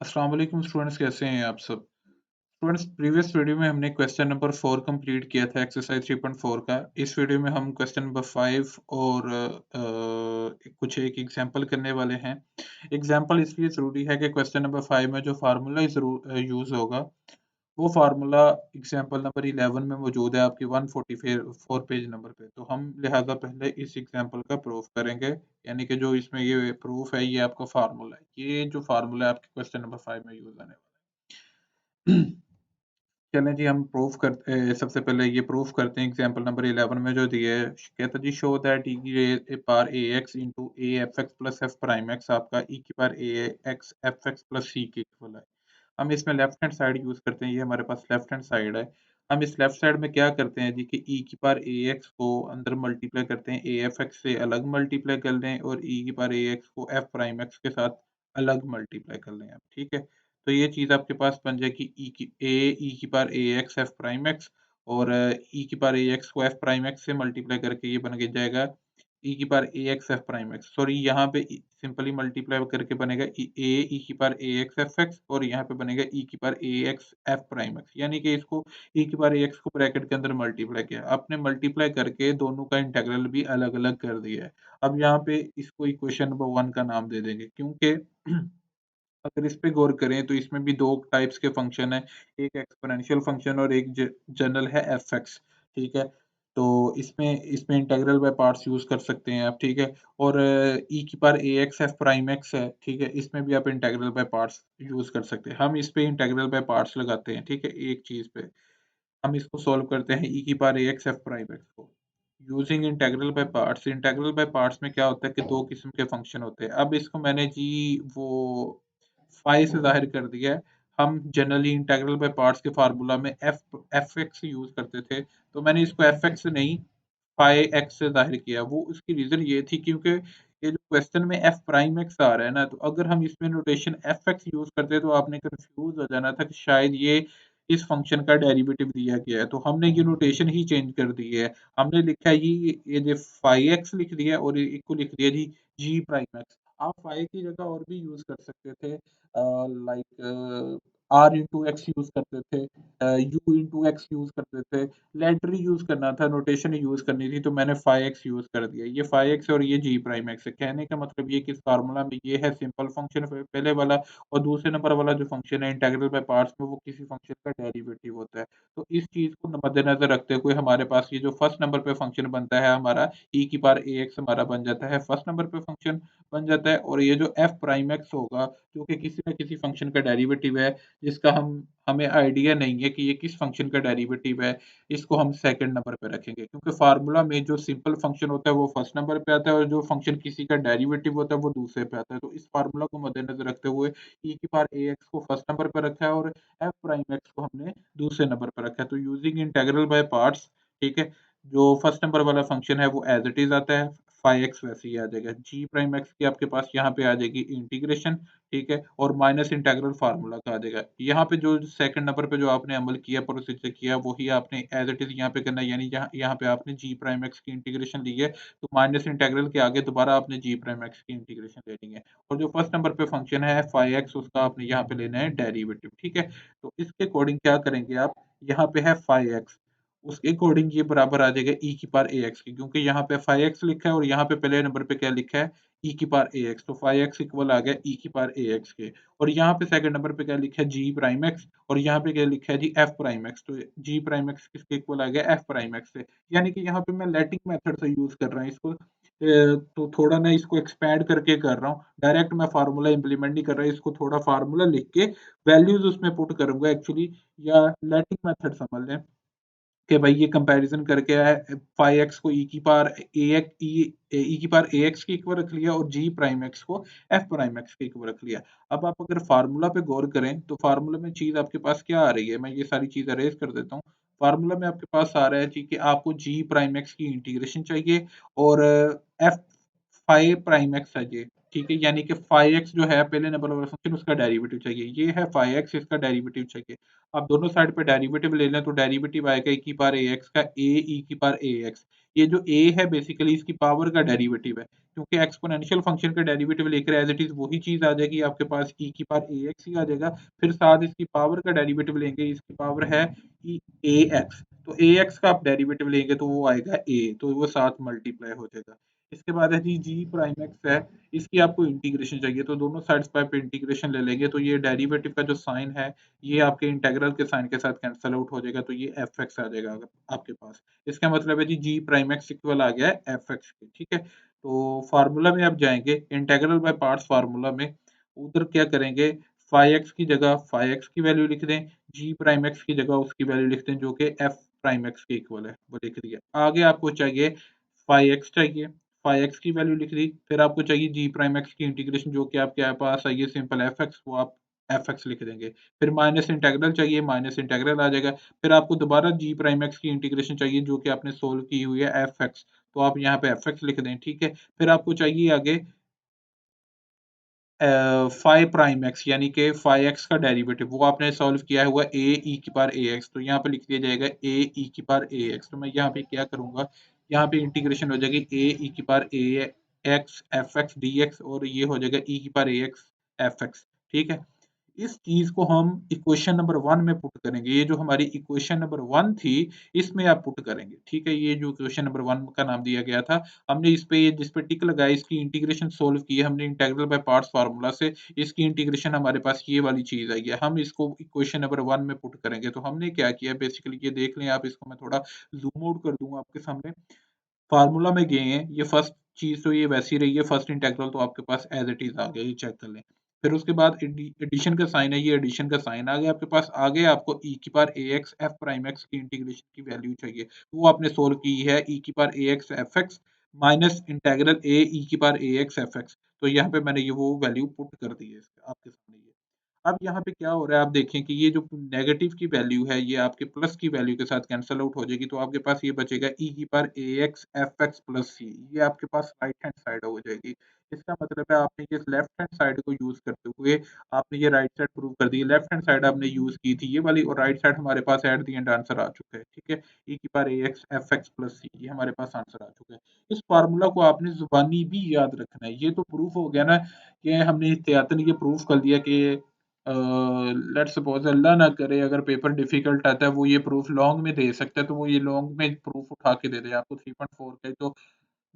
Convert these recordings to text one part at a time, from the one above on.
अस्सलाम वालेकुम स्टूडेंट्स, कैसे हैं आप सब। स्टूडेंट्स, प्रीवियस वीडियो में हमने क्वेश्चन नंबर 4 कंप्लीट किया था एक्सरसाइज 3.4 का। इस वीडियो में हम क्वेश्चन नंबर 5 और कुछ एक एग्जांपल करने वाले हैं। एग्जांपल इसलिए ज़रूरी है कि क्वेश्चन नंबर 5 में जो फार्मूला ज़रूर यूज़ होगा वो फार्मूला एग्जांपल नंबर 11 में मौजूद है आपकी 144 पेज नंबर पे। तो हम लिहाजा पहले इस एग्जांपल का प्रूफ करेंगे, यानी कि जो इसमें ये प्रूफ है ये आपका फार्मूला है। ये जो फार्मूला है आपके क्वेश्चन नंबर 5 में यूज़ आने वाला है। चलें जी, हम प्रूफ करते सबसे पहले ये प्रूफ करते हैं एग्जांपल नंबर 11 में जो दिया है। कहता है जी, शो दैट ई की power A x into A F x plus F prime x आपका ई की power A X F x plus सी के इक्वल है। हम इसमें लेफ्ट हैंड साइड यूज करते हैं, ये हमारे पास लेफ्ट हैंड साइड है। हम इस लेफ्ट साइड में क्या करते हैं जी कि ई की पावर ए एक्स को अंदर मल्टीप्लाई करते हैं, ए एफ एक्स से अलग मल्टीप्लाई कर लें और ई की पावर ए एक्स को एफ प्राइम एक्स के साथ अलग मल्टीप्लाई कर लें आप, ठीक है। तो ये चीज़ आपके पास बन जाएगी ई की power A X F prime X, और ई की पावर ए एक्स को एफ प्राइम एक्स से मल्टीप्लाई करके ये बन के जाएगा ई की power A X F prime X. Sorry, यहाँ पे सिंपली मल्टीप्लाई करके बनेगा ई की power A X F X, और यहाँ पे बनेगा ई की power A X F prime X, यानी कि इसको ई की पावर ए एक्स को ब्रैकेट के अंदर मल्टीप्लाई किया। आपने मल्टीप्लाई करके दोनों का इंटीग्रल भी अलग अलग कर दिया है। अब यहाँ पे इसको इक्वेशन नंबर 1 का नाम दे देंगे, क्योंकि अगर इस पे गौर करें तो इसमें भी 2 टाइप्स के फंक्शन हैं, एक एक्स्पोनेंशियल फंक्शन और एक जनरल है एफएक्स, ठीक है। तो इसमें इसमें इंटीग्रल बाय पार्ट्स यूज़ कर सकते हैं आप, ठीक है। और ई की power A X F prime x है, ठीक है, इसमें भी आप इंटीग्रल बाय पार्ट्स यूज़ कर सकते हैं। हम इस पे इंटीग्रल बाय पार्ट्स लगाते हैं, ठीक है, एक चीज़ पे। हम इसको सॉल्व करते हैं ई की power A X F prime x को using integral by parts. Integral by parts में क्या होता है कि 2 किस्म के फंक्शन होते हैं। अब इसको मैंने जी वो फाइ से ज़ाहिर कर दिया है। हम जनरली इंटीग्रल बाय पार्ट्स के फार्मूला में एफ एक्स यूज़ करते थे, तो मैंने इसको एफ एक्स से नहीं फाइ एक्स से ज़ाहिर किया। वो उसकी रीज़न ये थी क्योंकि ये जो क्वेश्चन में एफ प्राइम एक्स आ रहा है ना, तो अगर हम इसमें नोटेशन एफ एक्स यूज़ करते तो आपने कन्फ्यूज़ हो जाना था कि शायद ये इस फंक्शन का डेरिवेटिव दिया गया है। तो हमने ये नोटेशन ही चेंज कर दी है। हमने लिखा है ये जो फाइ एक्स लिख दिया और इसको लिख दिया जी जी प्राइम एक्स। आप फाइ की जगह और भी यूज़ कर सकते थे, like R into X use करते थे, यू इंटू एक्स यूज़ करते थे। लेटर यूज़ करना था, नोटेशन यूज़ करनी थी, तो मैंने फाइ एक्स यूज़ कर दिया। ये फाइ एक्स और ये जी प्राइम एक्स है। कहने का मतलब ये कि इस फार्मूला में ये है सिंपल फंक्शन पहले वाला, और दूसरे नंबर वाला जो फंक्शन है इंटीग्रल बाय पार्ट्स में, वो किसी फंक्शन का डेरिवेटिव होता है। तो इस चीज़ को मद्देनज़र रखते हुए हमारे पास ये जो फर्स्ट नंबर पे फंक्शन बनता है हमारा ई की पावर ए एक्स हमारा बन जाता है, फर्स्ट नंबर पे फंक्शन बन जाता है। और ये जो एफ प्राइम एक्स होगा, जो कि किसी न किसी फंक्शन का डेरिवेटिव है, जिसका हमें आइडिया नहीं है कि ये किस फंक्शन का डेरिवेटिव है, इसको हम सेकंड नंबर पे रखेंगे, क्योंकि फार्मूला में जो सिंपल फंक्शन होता है वो फर्स्ट नंबर पे आता है और जो फंक्शन किसी का डेरिवेटिव होता है वो दूसरे पे आता है। तो इस फार्मूला को मद्देनजर रखते हुए ई की पावर ए एक्स को फर्स्ट नंबर पे रखा है और एफ प्राइम एक्स को हमने दूसरे नंबर पे रखा है। तो यूजिंग इंटीग्रल बाय पार्ट्स, ठीक है, जो फर्स्ट नंबर वाला फंक्शन है वो एज इट इज आता है, फाइ एक्स वैसे ही आ जाएगा। जी प्राइम एक्स की आपके पास यहाँ पे आ जाएगी इंटीग्रेशन, ठीक है, और माइनस इंटीग्रल फार्मूला का आ जाएगा। यहाँ पे जो सेकंड नंबर पे जो आपने अमल किया, प्रोसीजर किया, वही आपने एज इट इज यहाँ पे करना है, यानी यहाँ यहाँ पे आपने जी प्राइम एक्स की इंटीग्रेशन ली है, तो माइनस इंटीग्रल के आगे दोबारा आपने जी प्राइम एक्स की इंटीग्रेशन लेनी है। और जो फर्स्ट नंबर पे फंक्शन है फाइ एक्स, उसका आपने यहाँ पे लेना है डेरिवेटिव, ठीक है। तो इसके अकॉर्डिंग क्या करेंगे आप, यहाँ पे है फाइ एक्स, उसके अकॉर्डिंग ये बराबर आ जाएगा ई की पावर ए एक्स की, क्योंकि यहाँ पे फाइ एक्स लिखा है और यहाँ पे पहले नंबर पे क्या लिखा है, ई की पावर ए एक्स। तो फाइ एक्स इक्वल आ गया ई की पावर ए एक्स के। और यहाँ पे सेकंड नंबर पे क्या लिखा है, जी प्राइम एक्स, और यहाँ पे क्या लिखा है जी एफ प्राइम एक्स। तो जी प्राइम एक्स किसके इक्वल आ गया, एफ प्राइम एक्स से। यानी कि यहाँ पे मैं लेटिंग मेथड से यूज कर रहा हूँ इसको, तो थोड़ा ना इसको एक्सपैंड करके कर रहा हूँ, डायरेक्ट मैं फार्मूला इंप्लीमेंट नहीं कर रहा, इसको थोड़ा फार्मूला लिख के वैल्यूज उसमें पुट करूंगा एक्चुअली, या लेटिंग मेथड समझ लें कि भाई ये कंपैरिजन करके है, फाइ एक्स को ई की पावर ए एक्स के इक्वल रख लिया और जी प्राइम एक्स को एफ प्राइम एक्स के इक्वल रख लिया। अब आप अगर फार्मूला पे गौर करें तो फार्मूला में चीज आपके पास क्या आ रही है, मैं ये सारी चीज अरेज कर देता हूँ। फार्मूला में आपके पास आ रहा है जी कि आपको जी प्राइम एक्स की इंटीग्रेशन चाहिए और एफ फाइ प्राइम एक्स है ये, ठीक है, यानी कि फाइ एक्स जो है पहले नंबर वाला फंक्शन, उसका डेरिवेटिव चाहिए। ये है फाइ एक्स, इसका डेरिवेटिव चाहिए। आप दोनों साइड पे डेरिवेटिव ले लें तो डेरिवेटिव आएगा ई की पावर ए एक्स का ए ई की पावर ए एक्स। ये जो a है बेसिकली इसकी पावर का डेरिवेटिव है, क्योंकि एक्सपोनेंशियल फंक्शन का डेरिवेटिव लेकर एज इट इज वही चीज आ जाएगी आपके पास e की पावर ax ही आ जाएगा, फिर साथ इसकी पावर का डेरिवेटिव लेंगे, इसकी पावर है ax, तो ax का आप डेरिवेटिव लेंगे तो वो आएगा a, तो वो साथ मल्टीप्लाई हो जाएगा। इसके बाद है जी g प्राइम x है, इसकी आपको इंटीग्रेशन चाहिए तो दोनों साइड्स पर आप इंटीग्रेशन ले लेंगे, तो ये डेरिवेटिव का जो साइन है ये आपके इंटीग्रल के साइन के साथ कैंसिल आउट हो जाएगा, तो ये एफ एक्स आ जाएगा आपके पास। इसका मतलब है जी जी प्राइम एक्स इक्वल आ गया है एफ एक्स के, ठीक है। तो फार्मूला में आप जाएंगे इंटीग्रल बाय पार्ट्स फार्मूला में, उधर क्या करेंगे, फाइव एक्स की जगह फाइव एक्स की वैल्यू लिख दें, जी प्राइम एक्स की जगह उसकी वैल्यू लिख दें जो कि एफ प्राइम एक्स के इक्वल है, वो लिख दिया। आगे आपको चाहिए फाइव एक्स चाहिए, फाइव एक्स की वैल्यू लिख दी, फिर आपको चाहिए जी प्राइम एक्स की इंटीग्रेशन जो कि आपके पास आई है सिंपल एफ एक्स, वो आप एफ एक्स लिख देंगे। फिर माइनस इंटेग्रल चाहिए, माइनस इंटेग्रल आ जाएगा। फिर आपको दोबारा जी प्राइम एक्स की इंटीग्रेशन चाहिए जो कि आपने सोल्व की हुई है एफ एक्स, तो आप यहाँ पे एफ एक्स लिख दें, ठीक है। फिर आपको चाहिए आगे फाइव प्राइम एक्स यानी कि फाइव एक्स का डेरिवेटिव, वो आपने सॉल्व किया हुआ ए ई की पावर ए एक्स, तो यहाँ पे लिख दिया जाएगा ए ई की पावर ए एक्स। तो मैं यहाँ पे क्या करूंगा, यहाँ पे इंटीग्रेशन हो जाएगी ए ई की power A X F X D X, और ये हो जाएगा ई की power A X F X, ठीक है। इस चीज को हम इक्वेशन नंबर वन में पुट करेंगे, ये जो हमारी इक्वेशन नंबर वन थी इसमें आप पुट करेंगे, ठीक है। ये जो इक्वेशन नंबर वन का नाम दिया गया था, हमने इस पे जिस पे टिक लगाया इसकी इंटीग्रेशन सोल्व की है हमने इंटीग्रल बाय पार्ट्स फार्मूला से, इसकी इंटीग्रेशन हमारे पास ये वाली चीज आई है, हम इसको इक्वेशन नंबर वन में पुट करेंगे। तो हमने क्या किया बेसिकली, ये देख लें आप, इसको मैं थोड़ा जूम आउट कर दूंगा आपके सामने। फार्मूला में गए हैं, ये फर्स्ट चीज तो ये वैसी रही है, फर्स्ट इंटीग्रल तो आपके पास एज इट इज आ गया, ये चेक कर लें। फिर उसके बाद एडिशन का साइन है, ये एडिशन का साइन आ गया आपके पास। आगे आपको ई की power A X F prime X की इंटीग्रेशन की वैल्यू चाहिए, वो आपने सोल्व की है ई की power A X F X minus integral A E की power A X F X, तो यहाँ पे मैंने ये वो वैल्यू पुट कर दी है आपके सामने ये। अब यहाँ पे क्या हो रहा है, आप देखें कि ये जो नेगेटिव की वैल्यू है ये आपके प्लस की वैल्यू के साथ कैंसिल आउट हो जाएगी, तो आपके पास ये बचेगा ई की power A X F x plus सी, ये आपके पास राइट हैंड साइड हो जाएगी। इसका मतलब है आपने ये लेफ्ट हैंड साइड को यूज करते हुए आपने ये राइट साइड प्रूव कर दी, लेफ्ट हैंड साइड आपने यूज की थी ये वाली, और राइट साइड हमारे पास एट द एंड आंसर आ चुका है, ठीक है। ई की power A X F x plus सी, ये हमारे पास आंसर आ चुका है। इस फार्मूला को आपने जुबानी भी याद रखना है, ये तो प्रूफ हो गया ना कि हमने एहतियातन ये प्रूफ कर दिया कि लेट्स सपोज अल्लाह ना करे अगर पेपर डिफिकल्ट आता है, वो ये प्रूफ लॉन्ग में दे सकता है, तो वो ये लॉन्ग में प्रूफ उठा के दे दे आपको 3.4 का, तो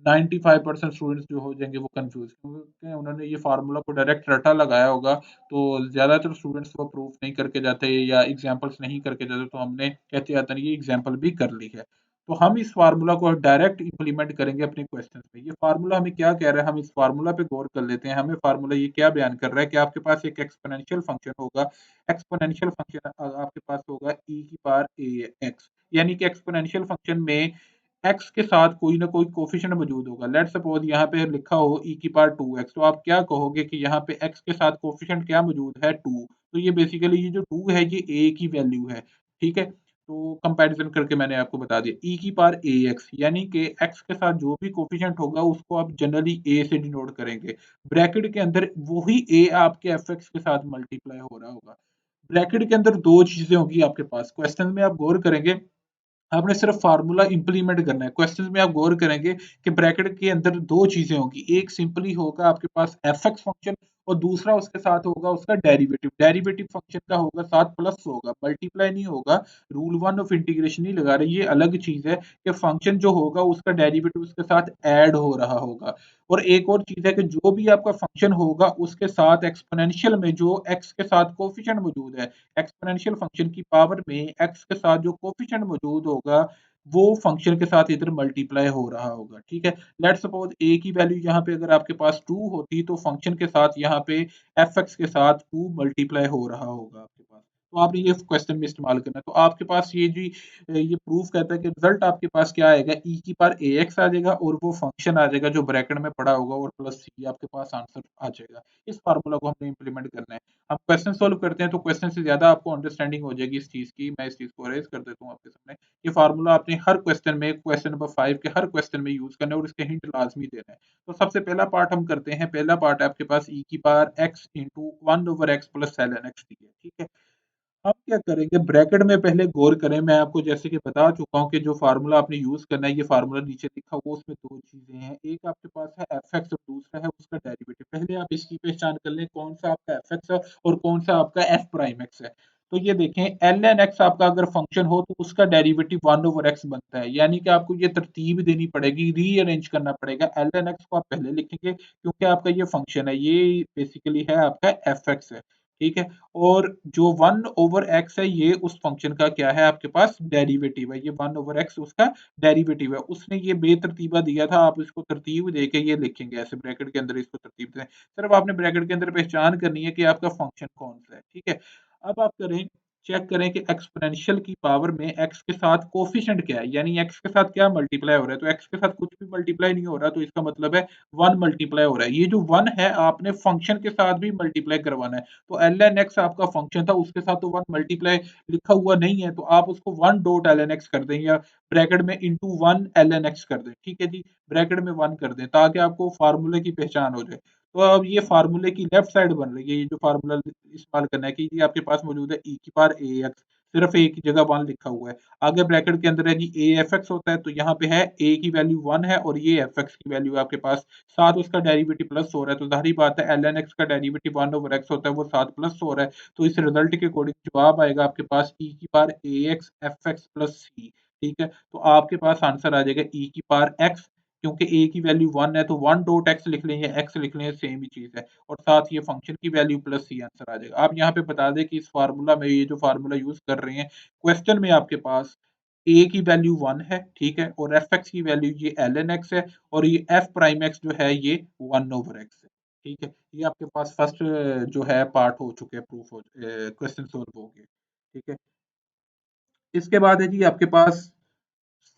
95% स्टूडेंट्स जो हो जाएंगे वो कंफ्यूज, क्योंकि उन्होंने ये फार्मूला को डायरेक्ट रटा लगाया होगा, तो ज्यादातर स्टूडेंट्स वो प्रूफ नहीं करके जाते या एग्जांपल्स नहीं करके जाते, तो हमने एहतियातन ये एग्जांपल भी कर ली है। तो हम इस फार्मूला को डायरेक्ट इंप्लीमेंट करेंगे अपने क्वेश्चन में। ये फार्मूला हमें क्या कह रहा है, हम इस फार्मूला पे गौर कर लेते हैं। हमें फार्मूला ये क्या बयान कर रहा है कि आपके पास एक एक्सपोनेंशियल फंक्शन होगा, एक्सपोनेंशियल फंक्शन आपके पास होगा ई की पावर ए एक्स, यानी कि एक्सपोनेंशियल फंक्शन में एक्स के साथ कोई ना कोई कोफिशिएंट मौजूद होगा। लेट्स सपोज यहाँ पे लिखा हो ई की पावर टू एक्स, तो आप क्या कहोगे कि यहाँ पे एक्स के साथ कोफिशिएंट क्या मौजूद है, टू। तो ये बेसिकली ये जो टू है ये ए की वैल्यू है, ठीक है। तो कंपैरिजन करके मैंने आपको बता दिया ई की पावर ए एक्स, यानी कि एक्स के साथ जो भी कोफिशिएंट होगा उसको आप जनरली ए से डिनोट करेंगे। ब्रैकेट के अंदर वही ए आपके एफ एक्स के साथ मल्टीप्लाई हो रहा होगा। ब्रैकेट के अंदर दो चीजें होंगी आपके पास, क्वेश्चन में आप गौर करेंगे, आपने सिर्फ फार्मूला इंप्लीमेंट करना है। क्वेश्चन में आप गौर करेंगे कि ब्रैकेट के अंदर दो चीजें होंगी, एक सिंपली होगा आपके पास एफ एक्स फंक्शन, और दूसरा उसके साथ होगा उसका डेरिवेटिव। डेरिवेटिव फंक्शन का होगा साथ प्लस होगा, मल्टीप्लाई नहीं होगा। रूल वन ऑफ इंटीग्रेशन नहीं लगा रहे, ये अलग चीज है कि फंक्शन जो होगा उसका डेरिवेटिव उसके साथ ऐड हो रहा होगा। और एक और चीज है कि जो भी आपका फंक्शन होगा उसके साथ एक्सपोनेंशियल में जो एक्स के साथ कोफिशिएंट मौजूद है, एक्सपोनेंशियल फंक्शन की पावर में एक्स के साथ जो कोफिशिएंट मौजूद होगा वो फंक्शन के साथ इधर मल्टीप्लाई हो रहा होगा, ठीक है। लेट्स सपोज ए की वैल्यू यहाँ पे अगर आपके पास टू होती तो फंक्शन के साथ यहाँ पे एफ एक्स के साथ टू मल्टीप्लाई हो रहा होगा आपके पास। तो आपने ये क्वेश्चन में इस्तेमाल करना है, तो आपके पास ये जी ये प्रूफ कहता है कि रिजल्ट आपके पास क्या आएगा, ई की पावर ए एक्स आ जाएगा और वो फंक्शन आ जाएगा जो ब्रैकेट में पड़ा होगा और प्लस सी आपके पास आंसर आ जाएगा। इस फार्मूला को हमने इंप्लीमेंट करना है। हम क्वेश्चन सोल्व करते हैं तो क्वेश्चन से ज्यादा आपको अंडरस्टैंडिंग हो जाएगी इस चीज की। मैं इस चीज को अरेज कर देता हूँ आपके सामने। ये फार्मूला आपने हर क्वेश्चन में, क्वेश्चन नंबर 5 के हर क्वेश्चन में यूज करना है और इसके हिंट लाजमी देना है। तो सबसे पहला पार्ट हम करते हैं। पहला पार्ट है आपके पास ई की power X into one over X plus सेलन एक्स डी है, ठीक है। आप क्या करेंगे, ब्रैकेट में पहले गौर करें, मैं आपको जैसे कि बता चुका हूँ कि जो फ़ॉर्मूला आपने यूज़ करना है, ये फ़ॉर्मूला नीचे लिखा हुआ उसमें 2 चीज़ें हैं। एक आपके पास है एफएक्स और दूसरा है उसका डेरिवेटिव। पहले आप इसकी पहचान कर लें कौन-सा आपका एफएक्स है और कौन-सा आपका एफ प्राइम एक्स है। तो ये देखें ln x आपका अगर फ़ंक्शन हो तो उसका डेरिवेटिव 1 ओवर x बनता है। यानी कि आपको ये तरतीब देनी पड़ेगी, रीअरेंज करना पड़ेगा। ln x को आप पहले लिखेंगे क्योंकि आपका ये फ़ंक्शन है, ये बेसिकली है आपका एफएक्स है। ठीक है? और जो 1 ओवर x है ये उस फंक्शन का क्या है आपके पास डेरिवेटिव है। ये 1 ओवर x उसका डेरिवेटिव है। उसने ये बेतरतीबा दिया था, आप इसको तरतीब देके ये लिखेंगे ऐसे ब्रैकेट के अंदर इसको तरतीब दें। सिर्फ आपने ब्रैकेट के अंदर पहचान करनी है कि आपका फंक्शन कौन-सा है, ठीक है? अब आप करें चेक करें कि एक्सपोनेंशियल की पावर में x के साथ कोएफिशिएंट क्या है? यानी x के साथ क्या मल्टीप्लाई हो रहा है? तो x के साथ कुछ भी मल्टीप्लाई नहीं हो रहा, तो इसका मतलब है 1 मल्टीप्लाई हो रहा है। ये जो 1 है आपने फंक्शन के साथ भी मल्टीप्लाई करवाना है। तो ln x आपका फंक्शन था, उसके साथ तो 1 मल्टीप्लाई लिखा हुआ नहीं है, तो आप उसको 1 डॉट ln x कर दें या ब्रैकेट में इंटू 1 ln x कर दें। ठीक है जी? ब्रैकेट में 1 कर दें ताकि आपको फार्मूले की पहचान हो जाए। तो अब ये फार्मूले की लेफ्ट साइड बन रही है, ये जो फार्मूला इस्तेमाल करना है कि ये आपके पास मौजूद है e की पावर ax, सिर्फ a की जगह 1 लिखा हुआ है। आगे ब्रैकेट के अंदर है जी afx होता है, तो यहाँ पे है a की वैल्यू 1 है और ये fx की वैल्यू आपके पास साथ उसका डेरिवेटिव प्लस हो रहा है, तो ज़ाहिर-सी बात है ln x का डेरिवेटिव 1 ओवर x होता है, वो साथ प्लस हो रहा है, तो इस रिजल्ट के अकॉर्डिंग जवाब आएगा आपके पास e की power ax fx plus c। ठीक है? तो आपके पास आंसर आ जाएगा e की पावर x, क्योंकि a की वैल्यू 1 है तो 1 डॉट x लिख लें या x लिख लें, सेम ही चीज़ है और साथ ये फंक्शन की वैल्यू प्लस c आंसर आ जाएगा। आप यहाँ पे बता दें कि इस फार्मूला में ये जो फार्मूला यूज़ कर रहे हैं, क्वेश्चन में आपके पास a की वैल्यू 1 है, ठीक है? और fx की वैल्यू ये ln x है और ये f प्राइम x जो है ये 1 ओवर x है, ठीक है? ये आपके पास फर्स्ट जो है पार्ट हो चुके हैं, प्रूफ हो क्वेश्चन सॉल्व हो गए, ठीक है? इसके बाद है जी आपके पास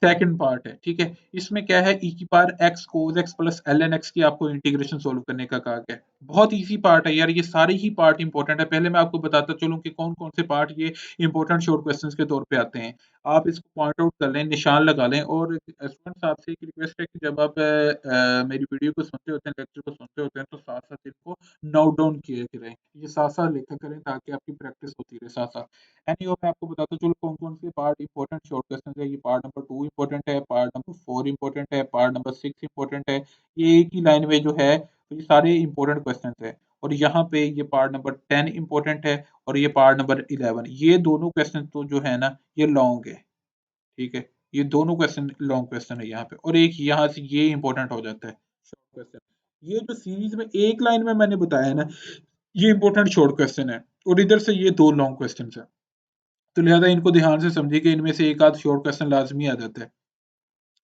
सेकंड पार्ट है, ठीक है? इसमें क्या है e की power x cos x plus ln x की आपको इंटीग्रेशन सॉल्व करने का कहा गया है। बहुत ईज़ी पार्ट है यार, ये सारे ही पार्ट इम्पोर्टेंट है। पहले मैं आपको बताता चलूँ कि कौन-कौन से पार्ट ये इम्पोर्टेंट शॉर्ट क्वेश्चन्स के तौर पे आते हैं। आप इसको पॉइंट आउट कर लें, निशान लगा लें और स्टूडेंट्स आपसे एक रिक्वेस्ट है कि जब आप मेरी वीडियो को सुनते होते हैं, लेक्चर को सुनते होते हैं तो साथ-साथ इनको नोट डाउन किया करें। ये साथ-साथ लिखा करें ताकि आपकी प्रैक्टिस होती रहे साथ-साथ। एनीवे मैं आपको बताता चलूँ कौन-कौन से पार्ट इम्पोर्टेंट शॉर्ट क्वेश्चन है। ये पार्ट नंबर 2 इम्पोर्टेंट है, पार्ट नंबर 4 इम्पोर्टेंट है, पार्ट नंबर 6 इम्पोर्टेंट है। ये एक ही लाइन में जो है, तो ये सारे इम्पोर्टेंट क्वेश्चंस हैं और यहाँ पे ये पार्ट नंबर 10 इम्पोर्टेंट है और ये पार्ट नंबर 11। ये दोनों क्वेश्चन तो जो है ना, ये लॉन्ग है, ठीक है? ये दोनों क्वेश्चन लॉन्ग क्वेश्चन है यहाँ पे और एक यहाँ से ये इम्पोर्टेंट हो जाता है, शॉर्ट क्वेश्चन। ये जो सीरीज़ में एक लाइन में मैंने बताया है ना, ये इम्पोर्टेंट शॉर्ट क्वेश्चन है और इधर से ये 2 लॉन्ग क्वेश्चन्स हैं। तो लिहाज़ा इनको ध्यान से समझिए कि इनमें से एक आध शॉर्ट क्वेश्चन लाज़मी आ जाता है।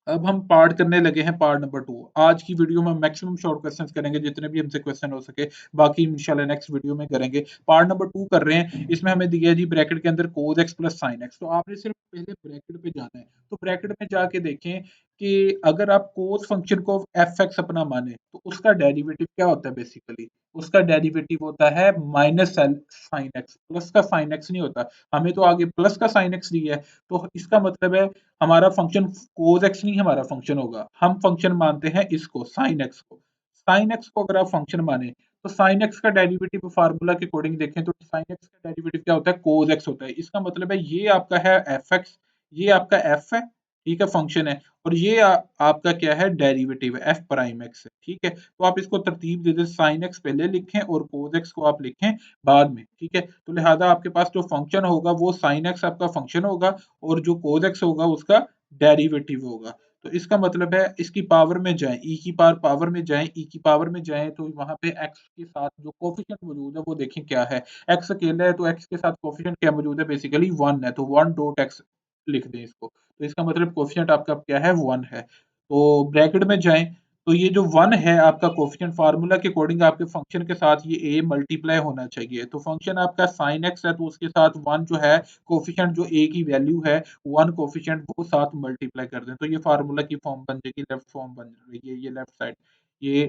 अब हम पार्ट करने लगे हैं पार्ट नंबर 2। आज की वीडियो में मैक्सिमम शॉर्ट क्वेश्चंस करेंगे जितने भी हमसे क्वेश्चन हो सके, बाकी इंशाल्लाह नेक्स्ट वीडियो में करेंगे। पार्ट नंबर 2 कर रहे हैं, इसमें हमें दिया है जी ब्रैकेट के अंदर cos x plus sin x, तो आपने सिर्फ पहले ब्रैकेट पे जाना है। तो ब्रैकेट में जाके देखें कि अगर आप cos फंक्शन को fx अपना माने, तो उसका डेरिवेटिव क्या होता है बेसिकली? उसका डेरिवेटिव होता है माइनस sin x, प्लस का sin x नहीं होता। हमें तो आगे प्लस का sin x दिया है, तो इसका मतलब है हमारा फंक्शन cos x नहीं हमारा फंक्शन होगा, हम फंक्शन मानते हैं इसको sin x को। sin x को अगर आप फंक्शन माने तो sin x का डेरिवेटिव फार्मूला के अकॉर्डिंग देखें तो sin x का डेरिवेटिव क्या होता है, cos x होता है। इसका मतलब है ये आपका है fx, ये आपका f है, ठीक है, फंक्शन है और ये आपका क्या है, डेरिवेटिव है f प्राइम x है, ठीक है। तो आप इसको तरतीब दे दें, sin x पहले लिखें और cos x को आप लिखें बाद में, ठीक है। तो लिहाजा आपके पास जो फंक्शन होगा वो sin x आपका फंक्शन होगा और जो cos x होगा उसका डेरिवेटिव होगा। तो इसका मतलब है इसकी पावर में जाएँ, e की पावर में जाएँ, e की पावर में जाएँ तो वहाँ पे x के साथ जो कोएफ़िशिएंट मौजूद है वो देखें क्या है। x अकेला है तो x के साथ कोएफ़िशिएंट क्या मौजूद है, बेसिकली 1 है, तो 1 डॉट x लिख दें इसको। तो इसका मतलब कोएफ़िशिएंट आपका क्या है, 1 है। तो ब्रैकेट में जाएँ, तो ये जो 1 है आपका कोएफ़िशिएंट फार्मूला के अकॉर्डिंग आपके फंक्शन के साथ ये a मल्टीप्लाई होना चाहिए। तो फंक्शन आपका sin x है तो उसके साथ 1 जो है कोएफ़िशिएंट जो a की वैल्यू है 1 कोएफ़िशिएंट वो साथ मल्टीप्लाई कर दें। तो ये फार्मूला की फॉर्म बन जाएगी, लेफ्ट फॉर्म बन रही है ये लेफ्ट साइड। ये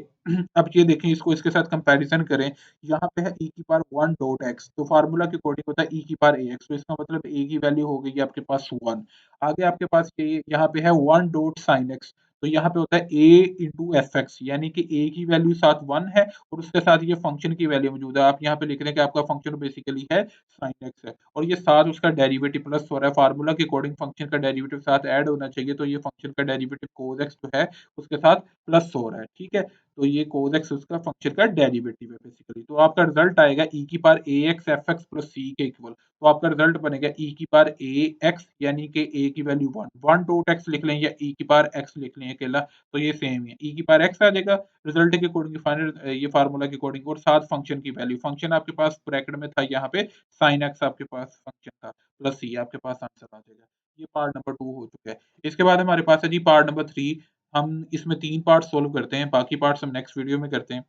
अब ये देखें, इसको इसके साथ कंपैरिज़न करें, यहाँ पे है e की पावर 1 डॉट x, तो फार्मूला के अकॉर्डिंग होता है e की पावर ax, तो इसका मतलब a की वैल्यू हो गई आपके पास 1। आगे आपके पास ये यहाँ पे है 1 डॉट sin x, तो यहाँ पे होता है a इंटू एफ एक्स, यानी कि a की वैल्यू साथ 1 है और उसके साथ ये फंक्शन की वैल्यू मौजूद है। आप यहाँ पे लिख रहे हैं कि आपका फंक्शन बेसिकली है साइन एक्स है और ये साथ उसका डेरिवेटिव प्लस हो रहा है। फार्मूला के अकॉर्डिंग फंक्शन का डेरिवेटिव साथ ऐड होना चाहिए, तो ये फंक्शन का डेरिवेटिव कोस एक्स जो है उसके साथ प्लस हो रहा है, ठीक है। तो ये कोस एक्स उसका फंक्शन का डेरिवेटिव है बेसिकली। तो आपका रिजल्ट आएगा e की power A X F x plus सी के इक्वल। तो आपका रिजल्ट बनेगा e की पावर ए एक्स, यानी कि a की वैल्यू 1 डॉट एक्स लिख लें या e की पावर x लिख लें अकेला, तो ये सेम ही है। e की पावर x आ जाएगा रिजल्ट के अकॉर्डिंग, फाइनल ये फार्मूला के अकॉर्डिंग, और साथ फंक्शन की वैल्यू, फंक्शन आपके पास ब्रैकेट में था यहाँ पे sin x आपके पास फंक्शन था, प्लस c आपके पास आंसर आ जाएगा। ये पार्ट नंबर 2 हो चुका है। इसके बाद हमारे पास है जी पार्ट नंबर 3। हम इसमें 3 पार्ट सोल्व करते हैं, बाकी पार्ट्स हम नेक्स्ट वीडियो में करते हैं।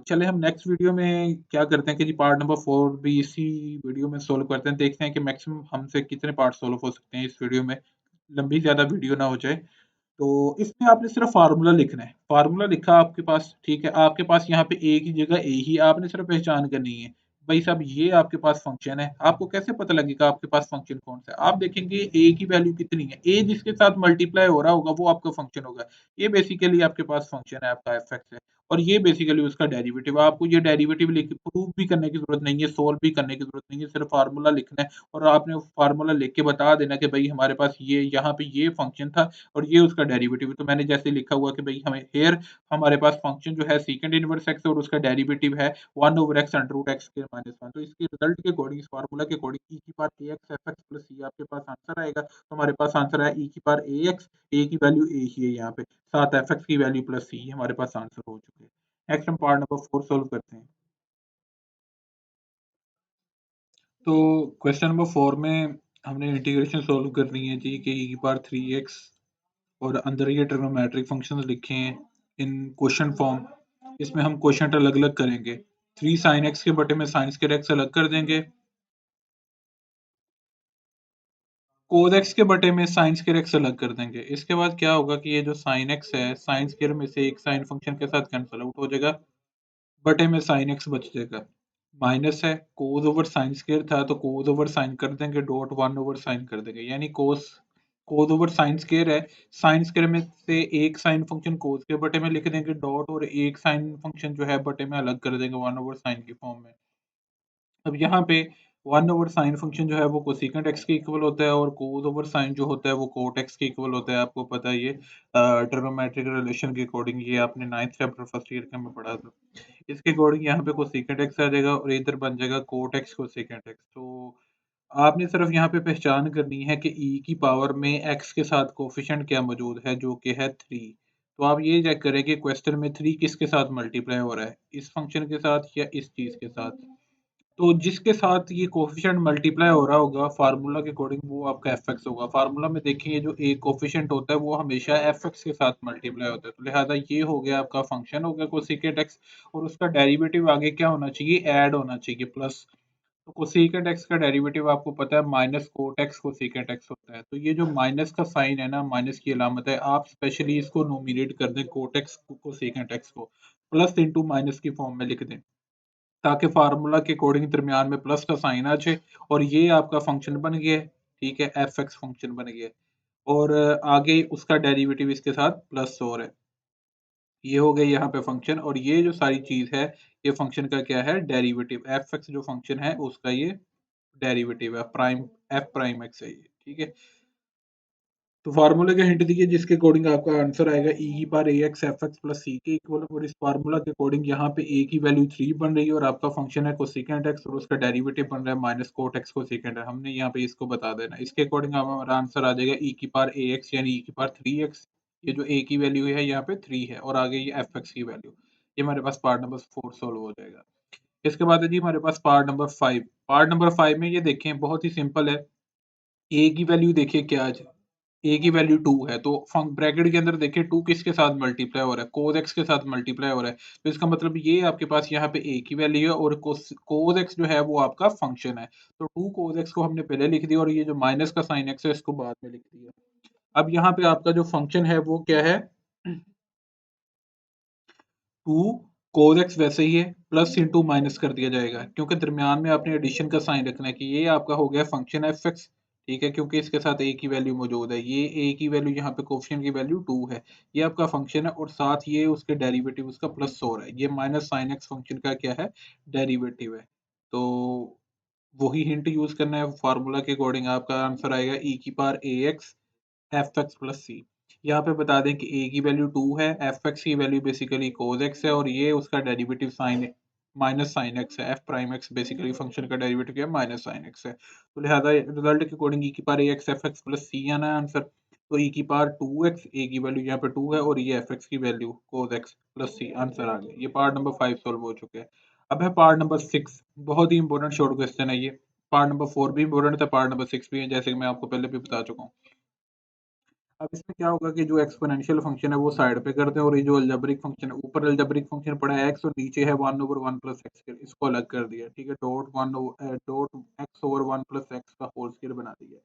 चले हम नेक्स्ट वीडियो में क्या करते हैं कि जी पार्ट नंबर 4 भी इसी वीडियो में सोल्व करते हैं। देखते हैं कि मैक्सिमम हमसे कितने पार्ट सोल्व हो सकते हैं इस वीडियो में, लंबी ज़्यादा वीडियो ना हो जाए। तो इसमें आपने सिर्फ फार्मूला लिखना है। फार्मूला लिखा आपके पास, ठीक है। आपके पास यहाँ पे ए की जगह ए ही, आपने सिर्फ पहचान करनी है। भाई साहब ये आपके पास फंक्शन है, आपको कैसे पता लगेगा आपके पास फंक्शन कौन सा है? आप देखेंगे ए की वैल्यू कितनी है, ए जिसके साथ मल्टीप्लाई हो रहा होगा वो आपका फंक्शन होगा। ये बेसिकली आपके पास फंक्शन है आपका एफ एक्स है और ये बेसिकली उसका डेरिवेटिव है। आपको ये डेरिवेटिव लिख प्रूव भी करने की जरूरत नहीं है, सोल्व भी करने की जरूरत नहीं है, सिर्फ फार्मूला लिखना है और आपने फार्मूला लिख के बता देना कि भाई हमारे पास ये यहाँ पे ये फंक्शन था और ये उसका डेरिवेटिव है। तो मैंने जैसे लिखा हुआ कि भाई हमें हियर हमारे पास फंक्शन जो है सेकंड इनवर्स एक्स और उसका डेरिवेटिव है 1 over X under root X के माइनस 1। तो इसके रिजल्ट के अकॉर्डिंग, इस फार्मूला के अकॉर्डिंग, ई की power A X F x plus सी आपके पास आंसर आएगा। तो हमारे पास आंसर है ई की पावर ए एक्स, ए की वैल्यू ए ही है यहाँ पे, साथ एफ एक्स की वैल्यू प्लस सी, हमारे पास आंसर हो चुके हैं। नेक्स्ट हम पार्ट नंबर 4 सोल्व करते हैं। तो क्वेश्चन नंबर 4 में हमने इंटीग्रेशन सोल्व करनी है जी कि ई की पावर 3x और अंदर ये ट्रिग्नोमेट्रिक फंक्शंस लिखे हैं इन क्वेश्चन फॉर्म। इसमें हम क्वेश्चन अलग अलग करेंगे। 3 साइन एक्स के बटे में साइन स्क्वायर एक्स अलग कर देंगे, कोस एक्स के बटे में साइन स्क्वायर एक्स अलग कर देंगे। इसके बाद क्या होगा कि ये जो साइन एक्स है, साइन स्क्वायर में से एक साइन फंक्शन के साथ कैंसिल आउट हो जाएगा, बटे में साइन एक्स बच जाएगा। माइनस है, कोस ओवर साइन स्क्वायर था तो कोस ओवर साइन कर देंगे, डॉट 1 ओवर साइन कर देंगे, यानी कोस कोस ओवर साइन स्क्वायर है। साइन स्क्वायर में से एक साइन फंक्शन कोस के बटे में लिख देंगे डॉट, और एक साइन फंक्शन जो है बटे में अलग कर देंगे 1 ओवर साइन की फॉर्म में। अब यहाँ पे 1 ओवर साइन फंक्शन जो है वो कोसेकेंट एक्स के इक्वल होता है और कोस ओवर साइन जो होता है वो कोट एक्स के इक्वल होता है। आपको पता है ये ट्रिग्नोमेट्रिक रिलेशन के अकॉर्डिंग, ये आपने 9th चैप्टर फर्स्ट ईयर के में पढ़ा था। इसके अकॉर्डिंग यहाँ पे कोसेकेंट एक्स आ जाएगा और इधर बन जाएगा कोट एक्स कोसेकेंट एक्स। तो आपने सिर्फ यहाँ पे पहचान करनी है कि ई की पावर में एक्स के साथ कोफिशिएंट क्या मौजूद है, जो कि है 3। तो आप ये चेक करें कि क्वेश्चन में 3 किसके साथ मल्टीप्लाई हो रहा है, इस फंक्शन के साथ या इस चीज के साथ। तो जिसके साथ ये कोफिशिएंट मल्टीप्लाई हो रहा होगा फार्मूला के अकॉर्डिंग वो आपका एफ एक्स होगा। फार्मूला में देखिए जो एक कोफिशिएंट होता है वो हमेशा एफ एक्स के साथ मल्टीप्लाई होता है, तो लिहाजा ये हो गया आपका फंक्शन हो गया कोसेकेंट एक्स, और उसका डेरिवेटिव आगे क्या होना चाहिए, ऐड होना चाहिए प्लस। तो कोसेकेंट एक्स का डेरिवेटिव आपको पता है minus cot x cosecant x होता है। तो ये जो माइनस का साइन है ना, माइनस की अलामत है, आप स्पेशली इसको नोमिनेट कर दें कोट एक्स कोसेकेंट एक्स को, प्लस इंटू माइनस की फॉर्म में लिख दें, ताकि फार्मूला के अकॉर्डिंग दरमियान में प्लस का साइन आ जाए और ये आपका फंक्शन बन गया है, ठीक है, एफ एक्स फंक्शन बन गया है। और आगे उसका डेरिवेटिव इसके साथ प्लस और है, ये हो गई यहाँ पे फंक्शन, और ये जो सारी चीज है ये फंक्शन का क्या है, डेरिवेटिव। एफ एक्स जो फंक्शन है उसका ये डेरिवेटिव है, प्राइम एफ प्राइम एक्स है ये, ठीक है। तो फार्मूले के हिंट दिए जिसके अकॉर्डिंग आपका आंसर आएगा ई की power A X F x plus सी के इक्वल, और इस फार्मूला के अकॉर्डिंग यहाँ पे ए की वैल्यू 3 बन रही है और आपका फंक्शन है कोसेकेंट एक्स और उसका डेरिवेटिव बन रहा है माइनस कोट एक्स कोसेकेंट है। हमने यहाँ पे इसको बता देना, इसके अकॉर्डिंग हमारा आंसर आ जाएगा ई की पावर ए एक्स यानी ई की पावर 3x। ये जो ए की वैल्यू है यहाँ पे 3 है और आगे ये एफ एक्स की वैल्यू। ये हमारे पास पार्ट नंबर 4 सोल्व हो जाएगा। इसके बाद है जी हमारे पास पार्ट नंबर 5। पार्ट नंबर 5 में ये देखें बहुत ही सिंपल है। ए की वैल्यू देखिए क्या है, ए की वैल्यू 2 है, तो ब्रैकेट के अंदर देखिए 2 किसके साथ मल्टीप्लाई हो रहा है, कोस एक्स के साथ मल्टीप्लाई हो रहा है। तो इसका मतलब ये आपके पास यहाँ पे ए की वैल्यू है और कोस एक्स जो है वो आपका फंक्शन है। तो 2 कोस एक्स को हमने पहले लिख दिया और ये जो माइनस का साइन एक्स है इसको बाद में लिख दिया। अब यहाँ पे आपका जो फंक्शन है वो क्या है, 2 कोस एक्स वैसे ही है, प्लस इंटू माइनस कर दिया जाएगा क्योंकि दरमियान में आपने एडिशन का साइन रखना है कि ये आपका हो गया फंक्शन एफ एक्स, ठीक है, क्योंकि इसके साथ a की वैल्यू मौजूद है। ये a की वैल्यू यहाँ पे कोएफिशिएंट की वैल्यू 2 है। ये आपका फंक्शन है और साथ ये उसके डेरिवेटिव उसका प्लस हो रहा है। ये माइनस sin x फंक्शन का क्या है? डेरिवेटिव है। तो वही हिंट यूज़ करना है फार्मूला के अकॉर्डिंग आपका आंसर आएगा e की power ax fx plus c। यहाँ पे बता दें कि a की वैल्यू 2 है, fx की वैल्यू बेसिकली cos x है और ये उसका derivative sin minus sin x है। f prime x basically function का डेरिवेटिव क्या है? माइनस sin x है। तो लिहाजा रिजल्ट के अकॉर्डिंग e की power ax fx plus c आना है आंसर। तो e की पावर 2x, a की वैल्यू यहाँ पे 2 है और ये fx की value cos x plus c answer आ गया। ये पार्ट नंबर 5 सॉल्व हो चुके हैं। अब है पार्ट नंबर 6। बहुत ही इंपॉर्टेंट शॉर्ट क्वेश्चन है ये। पार्ट नंबर 4 भी इंपॉर्टेंट था, पार्ट नंबर 6 भी है, जैसे कि मैं आपको पहले भी बता चुका हूँ। अब इसमें क्या होगा कि जो एक्सपोनेंशियल फंक्शन है वो साइड पे कर दें और ये जो अलजेब्रिक फंक्शन है, ऊपर अलजेब्रिक फंक्शन पड़ा है x और नीचे है 1 ओवर 1 प्लस एक्स, इसको अलग कर दिया। ठीक है, dot x over 1 plus x का होल स्क्वायर बना दिया।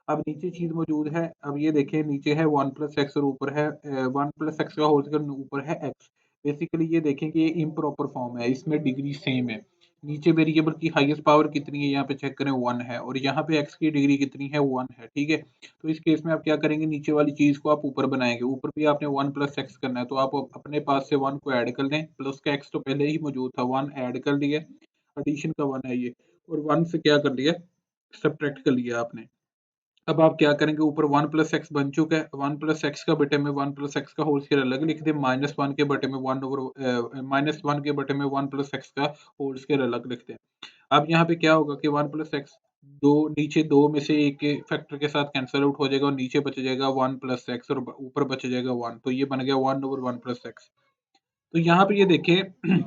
अब नीचे चीज मौजूद है। अब ये देखिए, नीचे है 1 प्लस एक्स और ऊपर है 1 प्लस एक्स का होल स्क्वायर, ऊपर है एक्स। बेसिकली ये देखें कि ये इम्प्रॉपर फॉर्म है, इसमें डिग्री सेम है। नीचे वेरिएबल की हाईएस्ट पावर कितनी है, यहाँ पे चेक करें 1 है, और यहाँ पे x की डिग्री कितनी है 1 है। ठीक है, तो इस केस में आप क्या करेंगे, नीचे वाली चीज को आप ऊपर बनाएंगे। ऊपर भी आपने 1 प्लस एक्स करना है, तो आप अपने पास से 1 को ऐड कर लें। प्लस का x तो पहले ही मौजूद था, 1 ऐड कर लिया, एडिशन का 1 है ये, और 1 से क्या कर लिया, सब्ट्रैक्ट कर लिया आपने। अब आप क्या करेंगे, ऊपर 1 प्लस एक्स बन चुका है, 1 प्लस एक्स का बटे में 1 प्लस एक्स का होल स्क्वायर अलग लिख दे, माइनस 1 के बटे में 1 ओवर माइनस 1 के बटे में 1 प्लस एक्स का होल स्क्वायर अलग लिख दें। अब यहाँ पे क्या होगा कि 1 प्लस एक्स, दो नीचे दो में से एक के फैक्टर के साथ कैंसिल आउट हो जाएगा और नीचे बच जाएगा 1 प्लस एक्स और ऊपर बच जाएगा 1, तो ये बन गया 1 ओवर 1 प्लस एक्स। तो यहाँ पे ये देखें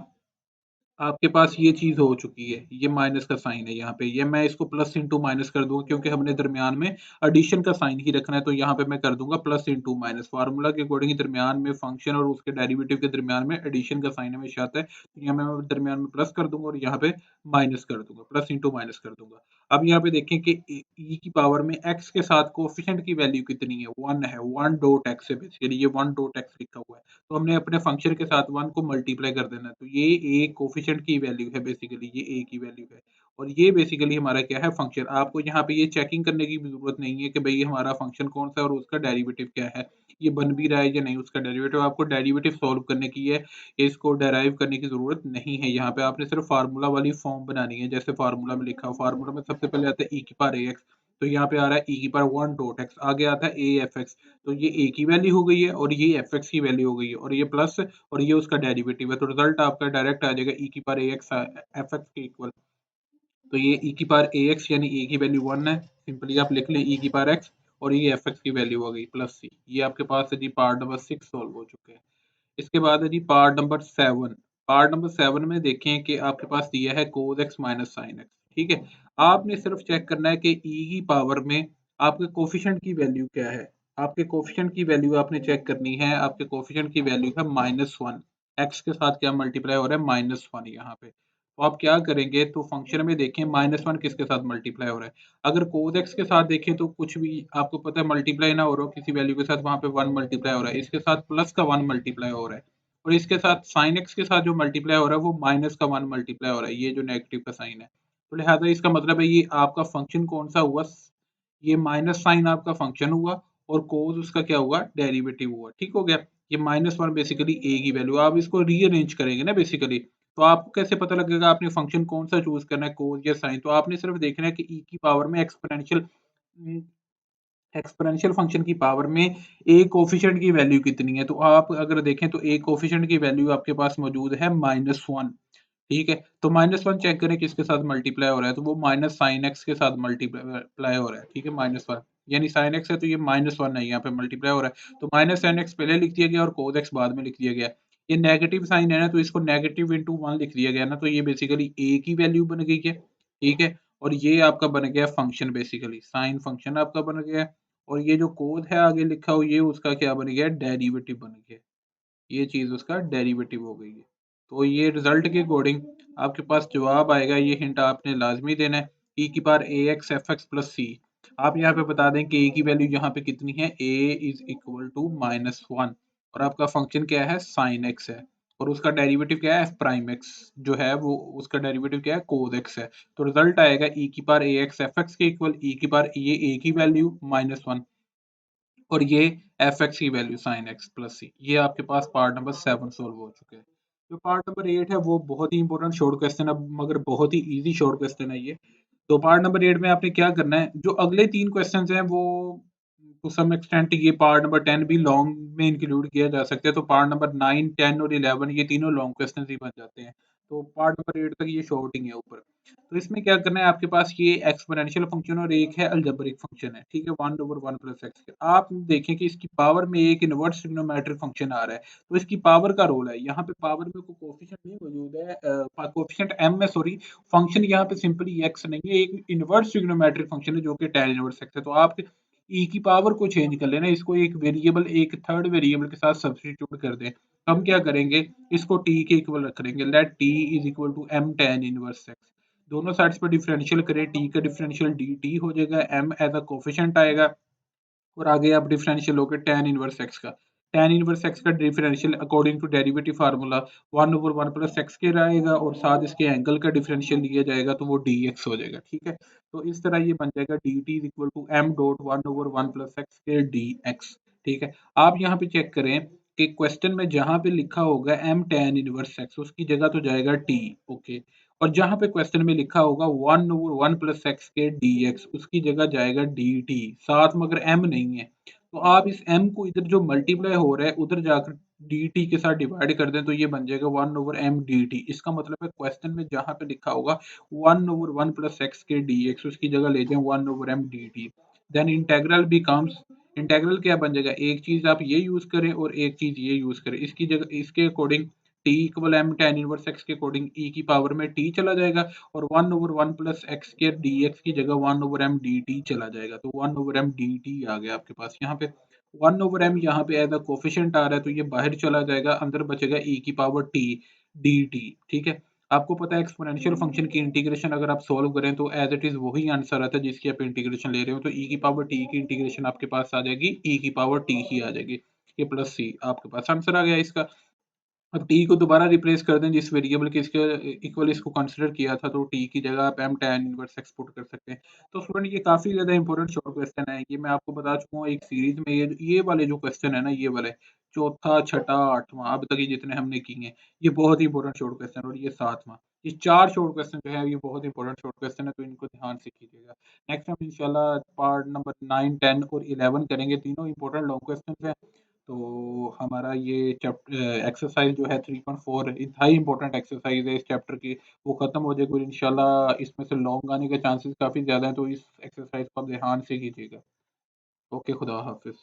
आपके पास ये चीज़ हो चुकी है, ये माइनस का साइन है यहाँ पे, ये मैं इसको प्लस इंटू माइनस कर दूँगा क्योंकि हमने दरमियान में एडिशन का साइन ही रखना है, तो यहाँ पे मैं कर दूँगा प्लस इंटू माइनस। फार्मूला के अकॉर्डिंग दरमियान में फंक्शन और उसके डेरिवेटिव के दरमियान में एडिशन का साइन हमेशा आता है, तो यहाँ मैं दरमियान में प्लस कर दूँगा और यहाँ पे माइनस कर दूँगा, प्लस इंटू माइनस कर दूँगा। अब यहाँ पे देखें कि ई की पावर में एक्स के साथ कोएफ़िशिएंट की वैल्यू कितनी है, 1 है, 1 डॉट एक्स है, बेसिकली ये 1 डॉट एक्स लिखा हुआ है। तो हमने अपने फंक्शन के साथ 1 को मल्टीप्लाई कर देना है। तो ये ए कोएफ़िशिएंट की वैल्यू है, बेसिकली ये ए की वैल्यू है और ये बेसिकली हमारा क्या है, फंक्शन। आपको यहाँ पे ये चेकिंग करने की भी ज़रूरत नहीं है कि भई हमारा फंक्शन कौन-सा है और उसका डेरिवेटिव क्या है। ये बन भी रहा है या नहीं उसका डेरिवेटिव, आपको डेरिवेटिव सॉल्व करने की है, इसको डेराइव करने की ज़रूरत नहीं है। यहाँ पे आपने सिर्फ़ फ़ॉर्मूला वाली फ़ॉर्म बनानी है, जैसे फ़ॉर्मूला में लिखा हो। फ़ॉर्मूला में सबसे पहले आता है e की पावर ax, तो यहाँ पे आ रहा है e की पावर 1 डॉट x, आगे आता है a f(x), तो ये a की वैल्यू हो गई है और ये fx की वैल्यू हो गई है और ये प्लस और ये उसका डेरिवेटिव है, तो रिजल्ट आपका डायरेक्ट आ जाएगा e की पावर ax fx के इक्वल। तो ये e की पावर ax यानी a की वैल्यू 1 है, सिंपली आप लिख लें e की पावर x और ये fx की वैल्यू हो गई प्लस c। ये आपके पास है जी, पार्ट नंबर 6 सॉल्व हो चुके हैं। इसके बाद है जी पार्ट नंबर 7। पार्ट नंबर 7 में देखें कि आपके पास दिया है cos x minus sin x। ठीक है, आपने सिर्फ चेक करना है कि e की पावर में आपके कोएफिशिएंट की वैल्यू क्या है। आपके कोएफिशिएंट की वैल्यू आपने चेक करनी है। आपके कोएफिशिएंट की वैल्यू है -1, x के साथ क्या मल्टीप्लाई हो रहा है, -1 यहाँ पे। तो आप क्या करेंगे, तो फंक्शन में देखें -1 किसके साथ मल्टीप्लाई हो रहा है। अगर cos x के साथ देखें तो कुछ भी आपको पता है, मल्टीप्लाई ना हो रहा हो किसी वैल्यू के साथ, वहाँ पे 1 मल्टीप्लाई हो रहा है। इसके साथ प्लस का 1 मल्टीप्लाई हो रहा है और इसके साथ sin x के साथ जो मल्टीप्लाई हो रहा है वो माइनस का 1 मल्टीप्लाई हो रहा है, ये जो नेगेटिव का साइन है। तो लिहाजा इसका मतलब है ये आपका फंक्शन कौन-सा हुआ, ये माइनस साइन आपका फंक्शन हुआ और cos उसका क्या हुआ, डेरिवेटिव हुआ। ठीक हो गया? ये -1 बेसिकली a की वैल्यू, आप इसको रीअरेंज करेंगे ना बेसिकली, तो आपको कैसे पता लगेगा आपने फंक्शन कौन-सा चूज़ करना है, cos या sin? तो आपने सिर्फ देखना है कि e की पावर में एक्सपोनेंशियल फंक्शन की पावर में a कोएफिशिएंट की वैल्यू कितनी है। तो आप अगर देखें तो a कोएफिशिएंट की वैल्यू आपके पास मौजूद है -1। ठीक है, तो -1 चेक करें किसके साथ मल्टीप्लाई हो रहा है, तो वो माइनस साइन एक्स के साथ मल्टीप्लाई हो रहा है। ठीक है, -1 यानी साइन एक्स है तो ये -1 है, यहाँ पे मल्टीप्लाई हो रहा है, तो माइनस साइन एक्स पहले लिख दिया गया और cos एक्स बाद में लिख दिया गया। ये नेगेटिव साइन है ना, तो इसको नेगेटिव इंटू 1 लिख दिया गया ना, तो ये बेसिकली a की वैल्यू बन गई है। ठीक है, और ये आपका बन गया फंक्शन, बेसिकली साइन फंक्शन आपका बन गया है और ये जो कोड है आगे लिखा हो, ये उसका क्या बन गया, डेरिवेटिव बन गया। ये चीज़ उसका डेरिवेटिव हो गई है। तो ये रिज़ल्ट के अकॉर्डिंग आपके पास जवाब आएगा, ये हिंट आपने लाज़मी देना है, e की power ax fx plus c। आप यहाँ पे बता दें कि a की वैल्यू यहाँ पे कितनी है, a इज़ इक्वल टू -1 और आपका फंक्शन क्या है, sin x है। और उसका डेरिवेटिव क्या है एफ प्राइम एक्स जो है वो उसका डेरिवेटिव क्या है कोस एक्स है। तो रिजल्ट आएगा ई की power A X F x के इक्वल ई की पावर ये ए की वैल्यू -1 और ये एफ एक्स की वैल्यू साइन एक्स प्लस सी। ये आपके पास पार्ट नंबर 7 सोल्व हो चुके हैं। जो पार्ट नंबर 8 है वो बहुत ही इंपॉर्टेंट शॉर्ट क्वेश्चन है मगर बहुत ही इजी शॉर्ट क्वेश्चन है ये। तो पार्ट नंबर 8 में आपने क्या करना है, जो अगले 3 क्वेश्चंस हैं वो टू सम एक्सटेंट ये पार्ट नंबर 10 भी लॉन्ग में इंक्लूड किया जा सकता है। तो पार्ट नंबर 9, 10 और 11 ये तीनों लॉन्ग क्वेश्चंस ही बन जाते हैं। तो पार्ट नंबर 8 तक ये शॉर्टिंग है ऊपर। तो इसमें क्या करना है, आपके पास ये एक्सपोनेंशियल फंक्शन और एक है अलजेब्रिक फंक्शन है, ठीक है, 1/1 प्लस एक्स। आप देखें कि इसकी पावर में एक इनवर्स ट्रिग्नोमेट्रिक फंक्शन आ रहा है, तो इसकी पावर का रोल है। यहाँ पे पावर में कोई कोफिशिएंट नहीं मौजूद है, कोफिशिएंट m है सॉरी। फंक्शन यहाँ पे सिंपली x नहीं है, एक इनवर्स ट्रिग्नोमेट्रिक फंक्शन है जो कि tan इनवर्स x है। तो आप e की पावर को चेंज कर लेना, इसको एक वेरिएबल एक थर्ड वेरिएबल के साथ सब्स्टिट्यूट कर दें। हम क्या करेंगे, इसको t के इक्वल रख देंगे, let t is equal to m tan inverse x। दोनों साइड्स पर डिफरेंशियल करें, t का डिफरेंशियल dt हो जाएगा, m एज अ कोफिशिएंट आएगा और आगे आप डिफरेंशियल लोगे tan इनवर्स x का। tan इनवर्स x का differential according to derivative formula 1/1 plus x के रहेगा और साथ इसके एंगल का डिफरेंशियल लिया जाएगा तो वो dx हो जाएगा, ठीक है। तो इस तरह ये बन जाएगा dt is equal to m dot 1/1 plus x के dx, ठीक है। आप यहाँ पे चेक करें कि क्वेश्चन में जहां पे लिखा होगा m tan इनवर्स x उसकी जगह तो जाएगा t, ओके। और जहां पे क्वेश्चन में लिखा होगा 1/1 प्लस एक्स के dx उसकी जगह जाएगा dt, साथ में अगर m नहीं है तो आप इस m को इधर जो मल्टीप्लाई हो रहा है उधर जाकर dt के साथ डिवाइड कर दें तो ये बन जाएगा 1/m dt। इसका मतलब है क्वेश्चन में जहां पे लिखा होगा 1/1 प्लस एक्स के dx उसकी जगह ले जाएं 1/m dt। Then integral becomes, integral क्या बन जाएगा, एक चीज आप ये यूज करें और एक चीज ये यूज करें, इसकी जगह इसके according t equal m tan inverse x के अकॉर्डिंग e की पावर में t चला जाएगा और 1/1 प्लस एक्स के dx की जगह 1/m dt चला जाएगा। तो 1/m dt आ गया आपके पास। यहाँ पे 1/m यहाँ पे एज अ कोफिशिएंट आ रहा है तो ये बाहर चला जाएगा, अंदर बचेगा e की पावर t dt, ठीक है। आपको पता है एक्सपोनेंशियल फंक्शन की इंटीग्रेशन अगर आप सॉल्व करें तो एज इट इज वही आंसर आता है जिसकी आप इंटीग्रेशन ले रहे हो। तो e की पावर t की इंटीग्रेशन आपके पास आ जाएगी e की पावर t ही आ जाएगी, ये प्लस c आपके पास आंसर आ गया इसका। अब t को दोबारा रिप्लेस कर दें जिस वेरिएबल के इसके इक्वल इसको कंसीडर किया था, तो t की जगह आप m tan inverse x put कर सकते हैं। तो स्टूडेंट ये काफी ज्यादा इंपॉर्टेंट शॉर्ट क्वेश्चन है, ये मैं आपको बता चुका हूँ एक सीरीज में। ये वाले जो क्वेश्चन है ना, ये वाले चौथा छठा आठवां अब तक ये जितने हमने किए हैं ये बहुत ही इंपॉर्टेंट शॉर्ट क्वेश्चन, और ये सातवां, ये चार शॉर्ट क्वेश्चन जो है ये बहुत इंपॉर्टेंट शॉर्ट क्वेश्चन है, तो इनको ध्यान से कीजिएगा। नेक्स्ट हम इंशाल्लाह पार्ट नंबर 9, 10 और 11 करेंगे, तीनों इंपॉर्टेंट लॉन्ग क्वेश्चन है। तो हमारा ये चैप्टर एक्सरसाइज जो है 3.4 इंतहाई इंपॉर्टेंट एक्सरसाइज है इस चैप्टर की, वो खत्म हो जाएगी और इंशाल्लाह इसमें से लॉन्ग आने के चांसेस काफी ज्यादा हैं, तो इस एक्सरसाइज को आप ध्यान से कीजिएगा। ओके, खुदा हाफिज।